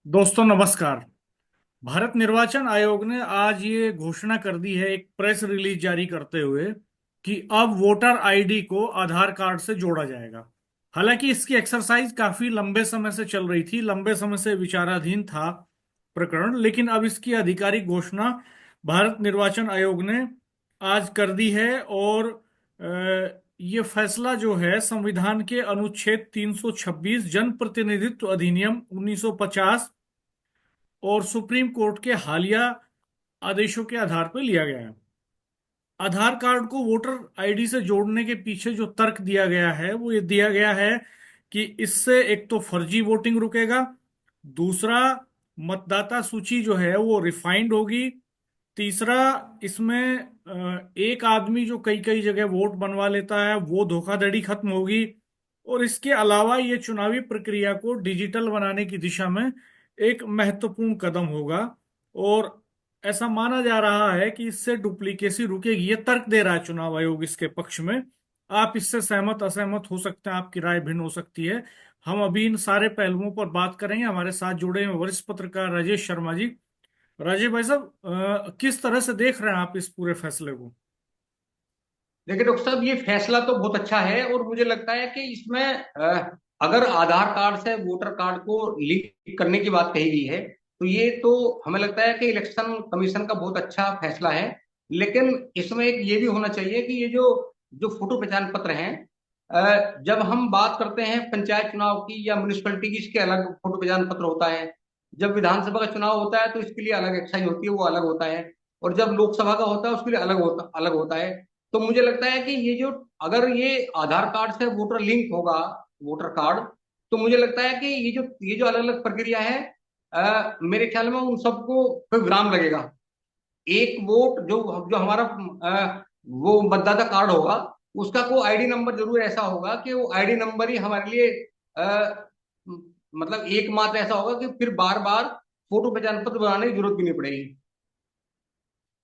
दोस्तों नमस्कार। भारत निर्वाचन आयोग ने आज ये घोषणा कर दी है एक प्रेस रिलीज जारी करते हुए कि अब वोटर आईडी को आधार कार्ड से जोड़ा जाएगा। हालांकि इसकी एक्सरसाइज काफी लंबे समय से चल रही थी, लंबे समय से विचाराधीन था प्रकरण, लेकिन अब इसकी आधिकारिक घोषणा भारत निर्वाचन आयोग ने आज कर दी है। और ये फैसला जो है संविधान के अनुच्छेद 326 जन प्रतिनिधित्व अधिनियम 1950 और सुप्रीम कोर्ट के हालिया आदेशों के आधार पर लिया गया है। आधार कार्ड को वोटर आईडी से जोड़ने के पीछे जो तर्क दिया गया है वो ये दिया गया है कि इससे एक तो फर्जी वोटिंग रुकेगा, दूसरा मतदाता सूची जो है वो रिफाइंड होगी, तीसरा इसमें एक आदमी जो कई कई जगह वोट बनवा लेता है वो धोखाधड़ी खत्म होगी। और इसके अलावा ये चुनावी प्रक्रिया को डिजिटल बनाने की दिशा में एक महत्वपूर्ण कदम होगा। और ऐसा माना जा रहा है कि इससे डुप्लीकेसी रुकेगी, ये तर्क दे रहा है चुनाव आयोग इसके पक्ष में। आप इससे सहमत असहमत हो सकते हैं, आपकी राय भिन्न हो सकती है। हम अभी इन सारे पहलुओं पर बात करेंगे। हमारे साथ जुड़े हैं वरिष्ठ पत्रकार राजेश शर्मा जी। राजीव भाई साहब, किस तरह से देख रहे हैं आप इस पूरे फैसले को? देखिए डॉक्टर साहब, ये फैसला तो बहुत अच्छा है और मुझे लगता है कि इसमें अगर आधार कार्ड से वोटर कार्ड को लिंक करने की बात कही गई है तो ये तो हमें लगता है कि इलेक्शन कमीशन का बहुत अच्छा फैसला है। लेकिन इसमें एक ये भी होना चाहिए कि ये जो जो फोटो पहचान पत्र हैं, जब हम बात करते हैं पंचायत चुनाव की या म्यूनिसिपैलिटी की, इसके अलग फोटो पहचान पत्र होता है। जब विधानसभा का चुनाव होता है तो इसके लिए अलग एक्साइज होती है, वो अलग होता है। और जब लोकसभा का होता है उसके लिए अलग होता है। तो मुझे लगता है कि ये जो, अगर ये आधार कार्ड से वोटर लिंक होगा, वोटर कार्ड, तो मुझे लगता है कि ये जो अलग अलग प्रक्रिया है, मेरे ख्याल में उन सबको कोई विराम लगेगा। एक वोट जो जो हमारा वो मतदाता कार्ड होगा, उसका कोई आईडी नंबर जरूर ऐसा होगा कि वो आईडी नंबर ही हमारे लिए मतलब एकमात्र ऐसा होगा कि फिर बार बार फोटो पहचान पत्र बनाने की जरूरत भी नहीं पड़ेगी।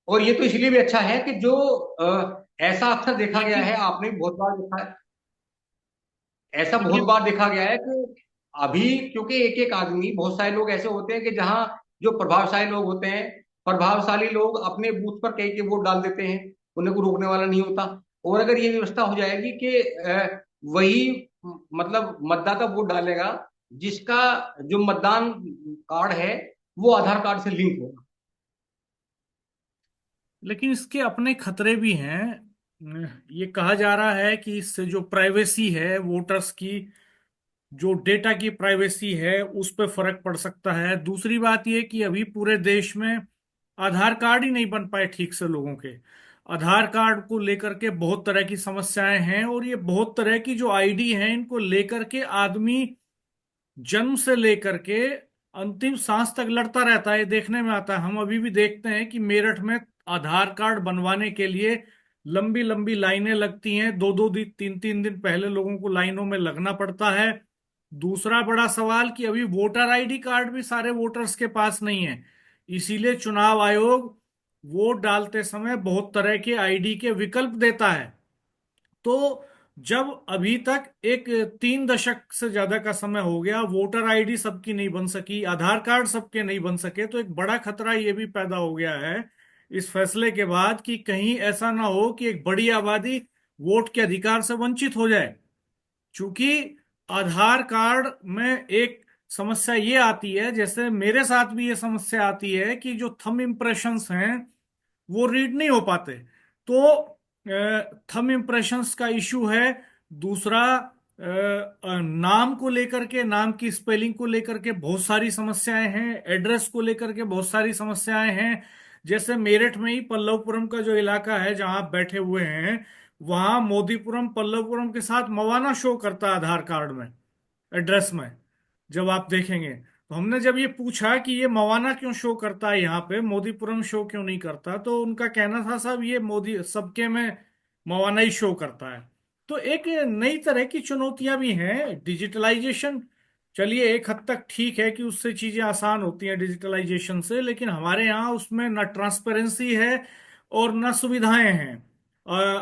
और ये तो इसलिए भी अच्छा है कि जो ऐसा अक्सर देखा गया लेकिन है, आपने भी बहुत बार देखा है, ऐसा बहुत लेकिन बार देखा गया है कि अभी, क्योंकि एक एक आदमी, बहुत सारे लोग ऐसे होते हैं कि जहां जो प्रभावशाली लोग होते हैं, प्रभावशाली लोग अपने बूथ पर कई के वोट डाल देते हैं, उन्हें कोई रोकने वाला नहीं होता। और अगर ये व्यवस्था हो जाएगी कि वही मतलब मतदाता वोट डालेगा जिसका जो मतदान कार्ड है वो आधार कार्ड से लिंक होगा। लेकिन इसके अपने खतरे भी हैं। ये कहा जा रहा है कि इससे जो प्राइवेसी है वोटर्स की, जो डेटा की प्राइवेसी है, उस पर फर्क पड़ सकता है। दूसरी बात यह कि अभी पूरे देश में आधार कार्ड ही नहीं बन पाए ठीक से लोगों के। आधार कार्ड को लेकर के बहुत तरह की समस्याएं हैं, और ये बहुत तरह की जो आईडी हैं इनको लेकर के आदमी जन्म से लेकर के अंतिम सांस तक लड़ता रहता है। ये देखने में आता है, हम अभी भी देखते हैं कि मेरठ में आधार कार्ड बनवाने के लिए लंबी लंबी लाइनें लगती हैं। दो दो दिन, तीन तीन दिन पहले लोगों को लाइनों में लगना पड़ता है। दूसरा बड़ा सवाल कि अभी वोटर आईडी कार्ड भी सारे वोटर्स के पास नहीं है। इसीलिए चुनाव आयोग वोट डालते समय बहुत तरह के आईडी के विकल्प देता है। तो जब अभी तक एक 3 दशक से ज्यादा का समय हो गया, वोटर आईडी सबकी नहीं बन सकी, आधार कार्ड सबके नहीं बन सके, तो एक बड़ा खतरा ये भी पैदा हो गया है इस फैसले के बाद कि कहीं ऐसा ना हो कि एक बड़ी आबादी वोट के अधिकार से वंचित हो जाए। क्योंकि आधार कार्ड में एक समस्या ये आती है, जैसे मेरे साथ भी ये समस्या आती है कि जो थंब इम्प्रेशंस हैं वो रीड नहीं हो पाते। तो थंब इम्प्रेशंस का इशू है। दूसरा, नाम को लेकर के, नाम की स्पेलिंग को लेकर के बहुत सारी समस्याएं हैं, एड्रेस को लेकर के बहुत सारी समस्याएं हैं। जैसे मेरठ में ही पल्लवपुरम का जो इलाका है जहां आप बैठे हुए हैं, वहां मोदीपुरम पल्लवपुरम के साथ मवाना शो करता है आधार कार्ड में, एड्रेस में। जब आप देखेंगे तो हमने जब ये पूछा कि ये मवाना क्यों शो करता है यहाँ पे, मोदीपुरम शो क्यों नहीं करता, तो उनका कहना था साहब ये मोदी सबके में मवाना ही शो करता है। तो एक नई तरह की चुनौतियां भी हैं। डिजिटलाइजेशन, चलिए एक हद तक ठीक है कि उससे चीजें आसान होती हैं डिजिटलाइजेशन से, लेकिन हमारे यहाँ उसमें न ट्रांसपेरेंसी है और न सुविधाएं हैं।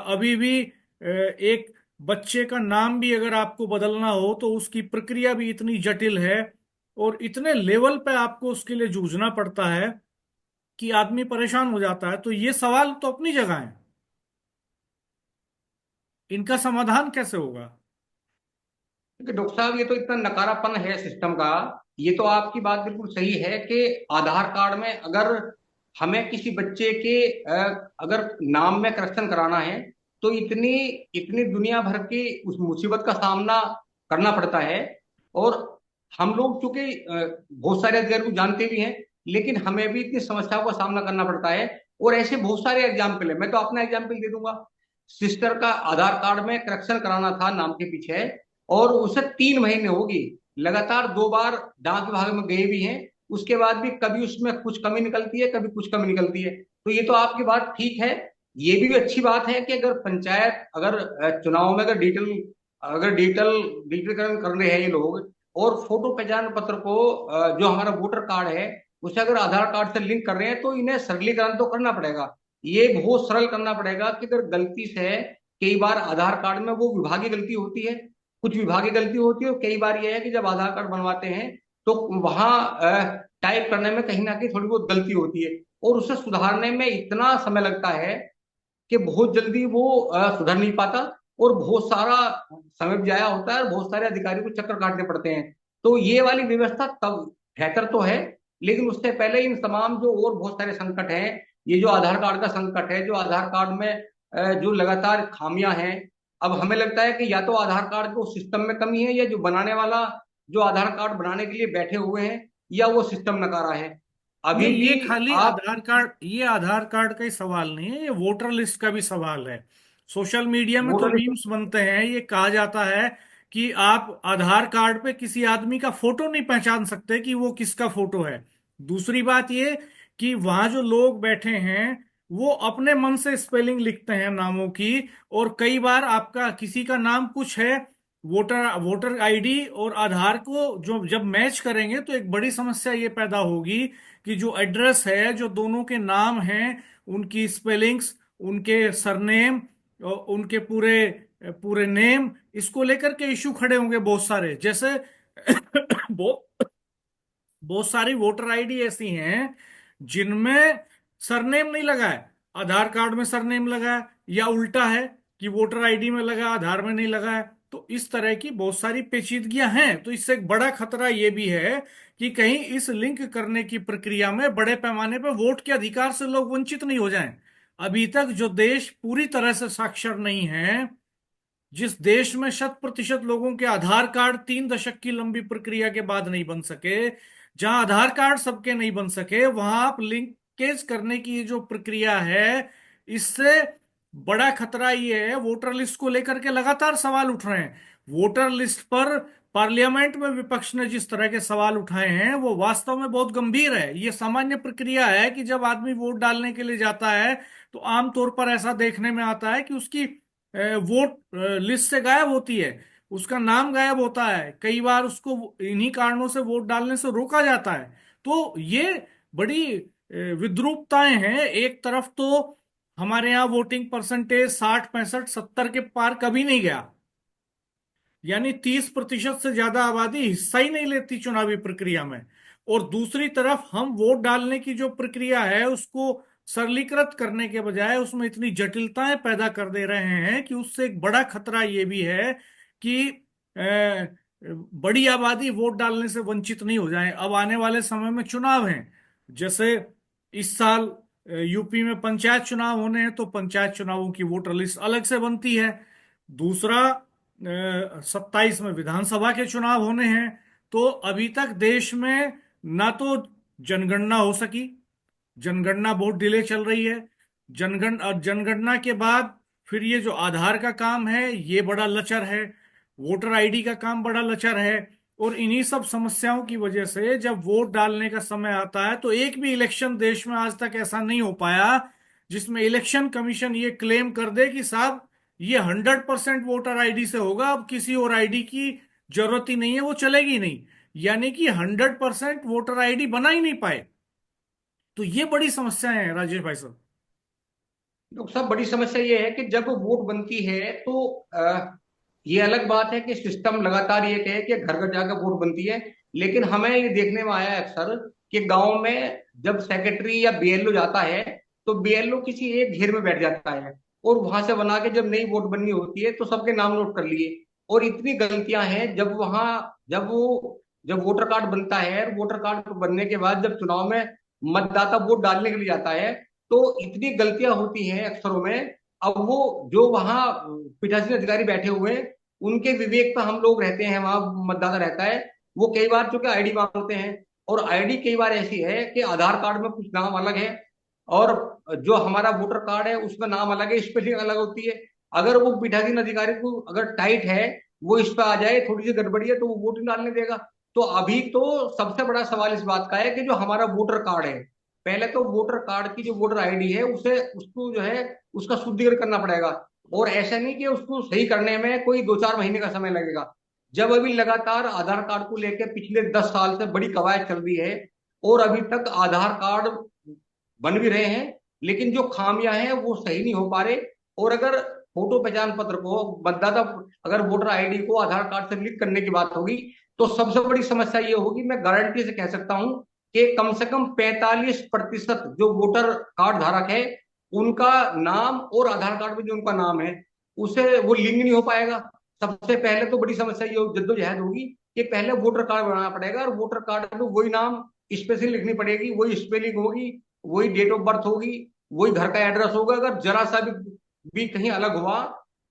अभी भी एक बच्चे का नाम भी अगर आपको बदलना हो तो उसकी प्रक्रिया भी इतनी जटिल है। और इतने लेवल पे आपको उसके लिए जूझना पड़ता है कि आदमी परेशान हो जाता है। तो ये सवाल तो अपनी जगह है, इनका समाधान कैसे होगा? क्योंकि डॉक्टर साहब ये तो इतना नकारापन है सिस्टम का। ये तो आपकी बात बिल्कुल सही है कि आधार कार्ड में अगर हमें किसी बच्चे के अगर नाम में करेक्शन कराना है तो इतनी इतनी दुनिया भर की उस मुसीबत का सामना करना पड़ता है। और हम लोग चूंकि बहुत सारे अधिकारी को जानते भी हैं, लेकिन हमें भी इतनी समस्याओं का सामना करना पड़ता है। और ऐसे बहुत सारे एग्जाम्पल है, मैं तो अपना एग्जाम्पल दे दूंगा। सिस्टर का आधार कार्ड में करेक्शन कराना था नाम के पीछे, और उसे 3 महीने हो गए, लगातार 2 बार डाक विभाग में गए भी हैं। उसके बाद भी कभी उसमें कुछ कमी निकलती है, कभी कुछ कमी निकलती है। तो ये तो आपकी बात ठीक है। ये भी अच्छी बात है कि अगर पंचायत अगर चुनाव में अगर डिजिटलीकरण कर रहे हैं ये लोग, और फोटो पहचान पत्र को जो हमारा वोटर कार्ड है उसे अगर आधार कार्ड से लिंक कर रहे हैं, तो इन्हें सरलीकरण तो करना पड़ेगा। ये बहुत सरल करना पड़ेगा कि अगर गलती से, कई बार आधार कार्ड में वो विभागीय गलती होती है, कुछ विभागीय गलती होती है, और कई बार यह है कि जब आधार कार्ड बनवाते हैं तो वहां टाइप करने में कहीं ना कहीं थोड़ी बहुत गलती होती है, और उसे सुधारने में इतना समय लगता है कि बहुत जल्दी वो सुधर नहीं पाता, और बहुत सारा समय भी जाया होता है, और बहुत सारे अधिकारी को चक्कर काटने पड़ते हैं। तो ये वाली व्यवस्था तब बेहतर तो है, लेकिन उससे पहले इन तमाम जो और बहुत सारे संकट हैं, ये जो आधार कार्ड का संकट है, जो आधार कार्ड में जो लगातार खामियां हैं। अब हमें लगता है कि या तो आधार कार्ड को सिस्टम में कमी है, या जो बनाने वाला जो आधार कार्ड बनाने के लिए बैठे हुए हैं, या वो सिस्टम नकारा है। अभी नहीं, भी ये खाली आप आधार कार्ड, ये आधार कार्ड का ही सवाल नहीं है, ये वोटर लिस्ट का भी सवाल है। सोशल मीडिया में तो वोटर लिस्ट। मीम्स बनते हैं, ये कहा जाता है कि आप आधार कार्ड पे किसी आदमी का फोटो नहीं पहचान सकते कि वो किसका फोटो है। दूसरी बात ये कि वहां जो लोग बैठे हैं वो अपने मन से स्पेलिंग लिखते हैं नामों की, और कई बार आपका किसी का नाम कुछ है, वोटर वोटर आईडी और आधार को जो जब मैच करेंगे तो एक बड़ी समस्या ये पैदा होगी कि जो एड्रेस है, जो दोनों के नाम हैं, उनकी स्पेलिंग्स, उनके सरनेम, उनके पूरे पूरे नेम, इसको लेकर के इशू खड़े होंगे बहुत सारे। जैसे बहुत बहुत सारी वोटर आईडी ऐसी हैं जिनमें सरनेम नहीं लगा है, आधार कार्ड में सरनेम लगा है, या उल्टा है कि वोटर आईडी में लगा आधार में नहीं लगा है। तो इस तरह की बहुत सारी पेचीदगियां हैं। तो इससे एक बड़ा खतरा ये भी है कि कहीं इस लिंक करने की प्रक्रिया में बड़े पैमाने पर वोट के अधिकार से लोग वंचित नहीं हो जाएं। अभी तक जो देश पूरी तरह से साक्षर नहीं है, जिस देश में 100% लोगों के आधार कार्ड 3 दशक की लंबी प्रक्रिया के बाद नहीं बन सके, जहां आधार कार्ड सबके नहीं बन सके, वहां आप लिंकेज करने की ये जो प्रक्रिया है, इससे बड़ा खतरा ये है। वोटर लिस्ट को लेकर के लगातार सवाल उठ रहे हैं। वोटर लिस्ट पर पार्लियामेंट में विपक्ष ने जिस तरह के सवाल उठाए हैं वो वास्तव में बहुत गंभीर है। ये सामान्य प्रक्रिया है कि जब आदमी वोट डालने के लिए जाता है तो आमतौर पर ऐसा देखने में आता है कि उसकी वोट लिस्ट से गायब होती है, उसका नाम गायब होता है, कई बार उसको इन्हीं कारणों से वोट डालने से रोका जाता है। तो ये बड़ी विद्रूपताएं हैं। एक तरफ तो हमारे यहाँ वोटिंग परसेंटेज 60, 65, 70 के पार कभी नहीं गया, यानी 30% से ज्यादा आबादी हिस्सा ही नहीं लेती चुनावी प्रक्रिया में। और दूसरी तरफ हम वोट डालने की जो प्रक्रिया है उसको सरलीकृत करने के बजाय उसमें इतनी जटिलताएं पैदा कर दे रहे हैं कि उससे एक बड़ा खतरा ये भी है कि बड़ी आबादी वोट डालने से वंचित नहीं हो जाए। अब आने वाले समय में चुनाव हैं, जैसे इस साल यूपी में पंचायत चुनाव होने हैं, तो पंचायत चुनावों की वोटर लिस्ट अलग से बनती है। दूसरा, 27 में विधानसभा के चुनाव होने हैं। तो अभी तक देश में ना तो जनगणना हो सकी, जनगणना बहुत डिले चल रही है। जनगणना के बाद फिर ये जो आधार का काम है ये बड़ा लचर है, वोटर आईडी का काम बड़ा लचर है। और इन्हीं सब समस्याओं की वजह से जब वोट डालने का समय आता है तो एक भी इलेक्शन देश में आज तक ऐसा नहीं हो पाया जिसमें इलेक्शन कमीशन ये क्लेम कर दे कि साहब ये 100% वोटर आईडी से होगा, अब किसी और आईडी की जरूरत ही नहीं है, वो चलेगी नहीं। यानी कि 100% वोटर आईडी बना ही नहीं पाए। तो ये बड़ी समस्या है राजेश भाई साहब। डॉक्टर साहब, बड़ी समस्या ये है कि जब वोट बनती है तो ये अलग बात है कि सिस्टम लगातार ये कहे कि घर घर जाकर वोट बनती है, लेकिन हमें ये देखने में आया है अक्सर कि गांव में जब सेक्रेटरी या बीएलओ जाता है, तो बीएलओ किसी एक घेर में बैठ जाता है, और वहां से बना के जब नई वोट बननी होती है तो सबके नाम नोट कर लिए। और इतनी गलतियां हैं जब वहां, जब वोटर कार्ड बनता है, वोटर कार्ड बनने के बाद जब चुनाव में मतदाता वोट डालने के लिए जाता है, तो इतनी गलतियां होती हैं अक्षरों में। अब वो जो वहां पीठासीन अधिकारी बैठे हुए हैं, उनके विवेक पे हम लोग रहते हैं, वहां मतदाता रहता है, वो कई बार चूंकि आईडी मांगते हैं, और आईडी कई बार ऐसी है कि आधार कार्ड में कुछ नाम अलग है, और जो हमारा वोटर कार्ड है उसमें नाम अलग है, स्पेलिंग अलग होती है। अगर वो पीठासीन अधिकारी को अगर टाइट है, वो इस पर आ जाए, थोड़ी सी गड़बड़ी है, तो वो वोट नहीं डालने देगा। तो अभी तो सबसे बड़ा सवाल इस बात का है कि जो हमारा वोटर कार्ड है, पहले तो वोटर कार्ड की जो वोटर आईडी है उसे, उसको जो है उसका शुद्धिकरण करना पड़ेगा। और ऐसा नहीं कि उसको सही करने में कोई 2-4 महीने का समय लगेगा। जब अभी लगातार आधार कार्ड को लेकर पिछले 10 साल से बड़ी कवायद चल रही है, और अभी तक आधार कार्ड बन भी रहे हैं, लेकिन जो खामियां हैं वो सही नहीं हो पा रहे। और अगर फोटो पहचान पत्र को, मतदाता, अगर वोटर आईडी को आधार कार्ड से लिंक करने की बात होगी, तो सबसे बड़ी समस्या ये होगी, मैं गारंटी से कह सकता हूं कि कम से कम 45% जो वोटर कार्ड धारक है, उनका नाम और आधार कार्ड में जो उनका नाम है, उसे वो लिंक नहीं हो पाएगा। सबसे पहले तो बड़ी समस्या ये जद्दोजहद होगी कि पहले वोटर कार्ड बनाना पड़ेगा, और वोटर कार्ड में वही नाम स्पेशली लिखनी पड़ेगी, वही स्पेलिंग होगी, वही डेट ऑफ बर्थ होगी, वही घर का एड्रेस होगा। अगर जरा सा भी कहीं अलग हुआ,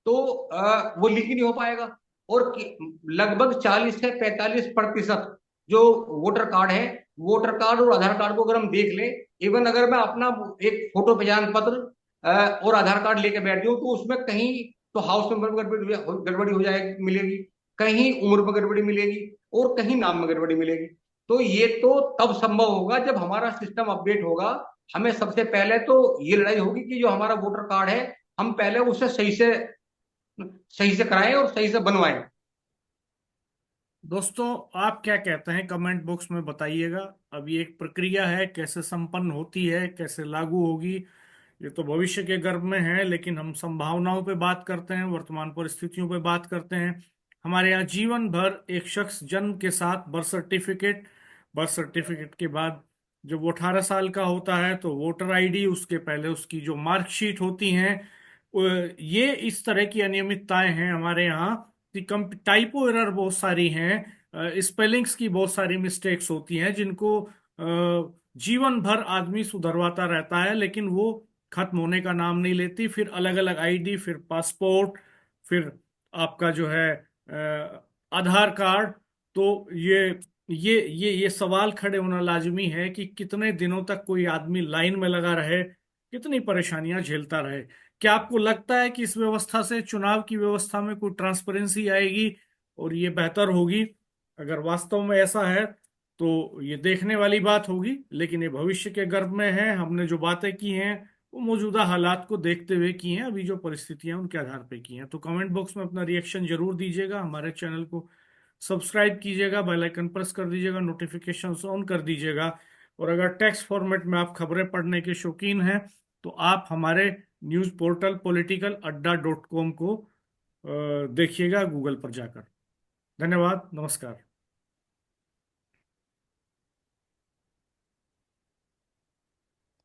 तो वो लिंक ही नहीं हो पाएगा। और लगभग 40 से 45% जो वोटर कार्ड है, वोटर कार्ड और आधार कार्ड को अगर हम देख लें, इवन अगर मैं अपना एक फोटो पहचान पत्र और आधार कार्ड लेके बैठ जाऊं, तो उसमें कहीं तो हाउस नंबर में गड़बड़ी हो जाएगी, मिलेगी, कहीं उम्र में गड़बड़ी मिलेगी, और कहीं नाम में गड़बड़ी मिलेगी। तो ये तो तब संभव होगा जब हमारा सिस्टम अपडेट होगा। हमें सबसे पहले तो ये लड़ाई होगी कि जो हमारा वोटर कार्ड है, हम पहले उसे सही से कराएं और सही से बनवाएं। दोस्तों, आप क्या कहते हैं कमेंट बॉक्स में बताइएगा। अब ये एक प्रक्रिया है, कैसे संपन्न होती है, कैसे लागू होगी, ये तो भविष्य के गर्भ में है, लेकिन हम संभावनाओं पे बात करते हैं, वर्तमान परिस्थितियों पे बात करते हैं। हमारे यहाँ जीवन भर एक शख्स जन्म के साथ बर्थ सर्टिफिकेट के बाद जब वो 18 साल का होता है तो वोटर आईडी, उसके पहले उसकी जो मार्कशीट होती हैं, ये इस तरह की अनियमितताएं हैं हमारे यहाँ कि कम टाइपो एरर बहुत सारी हैं, स्पेलिंग्स की बहुत सारी मिस्टेक्स होती हैं, जिनको जीवन भर आदमी सुधरवाता रहता है, लेकिन वो खत्म होने का नाम नहीं लेती। फिर अलग अलग आईडी, फिर पासपोर्ट, फिर आपका जो है आधार कार्ड। तो ये सवाल खड़े होना लाजमी है कि कितने दिनों तक कोई आदमी लाइन में लगा रहे, कितनी परेशानियां झेलता रहे। क्या आपको लगता है कि इस व्यवस्था से चुनाव की व्यवस्था में कोई ट्रांसपेरेंसी आएगी और ये बेहतर होगी? अगर वास्तव में ऐसा है तो ये देखने वाली बात होगी, लेकिन ये भविष्य के गर्भ में है। हमने जो बातें की हैं वो मौजूदा हालात को देखते हुए की हैं, अभी जो परिस्थितियां हैं उनके आधार पर की हैं। तो कमेंट बॉक्स में अपना रिएक्शन जरूर दीजिएगा, हमारे चैनल को सब्सक्राइब कीजिएगा, बेल आइकन प्रेस कर दीजिएगा, नोटिफिकेशन ऑन कर दीजिएगा। और अगर टेक्स्ट फॉर्मेट में आप खबरें पढ़ने के शौकीन हैं तो आप हमारे न्यूज़ पोर्टल political adda.com को देखिएगा गूगल पर जाकर। धन्यवाद, नमस्कार।